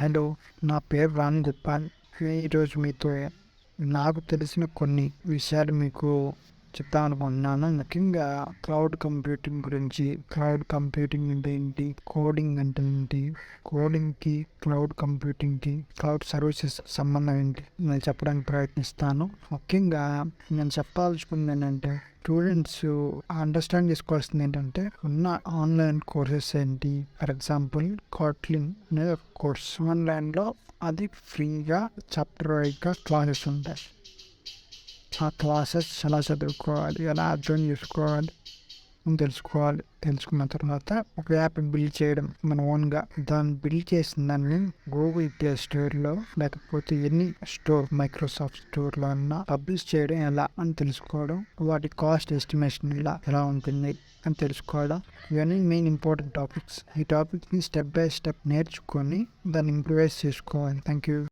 Hello, నా పేరు రామ్ గోపాల్. ఈరోజు మీతో నాకు తెలిసిన కొన్ని విషయాలు మీకు చెప్తాను అనుకుంటున్నాను. ముఖ్యంగా క్లౌడ్ కంప్యూటింగ్ గురించి. క్లౌడ్ కంప్యూటింగ్ అంటే ఏంటి, కోడింగ్ అంటే ఏంటి, కోడింగ్కి, క్లౌడ్ కంప్యూటింగ్కి, క్లౌడ్ సర్వీసెస్ సంబంధం ఏంటి నేను చెప్పడానికి ప్రయత్నిస్తాను. ముఖ్యంగా నేను చెప్పాల్సుకుంది ఏంటంటే, స్టూడెంట్స్ అండర్స్టాండ్ చేసుకోవాల్సింది ఏంటంటే, ఉన్న ఆన్లైన్ కోర్సెస్ ఏంటి. ఫర్ ఎగ్జాంపుల్, కాట్లిన్ అనే ఒక కోర్స్ ఆన్లైన్లో, అది ఫ్రీగా చాప్టర్ వైజ్గా క్లాసెస్ ఉంటాయి. ఆ క్లాసెస్ ఎలా చదువుకోవాలి, ఎలా అర్థం చేసుకోవాలి తెలుసుకోవాలి. తెలుసుకున్న తర్వాత ఒక యాప్ బిల్డ్ చేయడం మన ఓన్గా. దాన్ని బిల్డ్ చేసిన దాన్ని గూగుల్ ప్లే స్టోర్లో లేకపోతే ఎనీ స్టోర్, మైక్రోసాఫ్ట్ స్టోర్లో అన్నా పబ్లిష్ చేయడం ఎలా అని తెలుసుకోవడం, వాటి కాస్ట్ ఎస్టిమేషన్ ఎలా ఉంటుంది అని తెలుసుకోవడం, ఇవన్నీ మెయిన్ ఇంపార్టెంట్ టాపిక్స్. ఈ టాపిక్ని స్టెప్ బై స్టెప్ నేర్చుకొని దాన్ని ఇంప్రూవైజ్ చేసుకోవాలి. Thank you.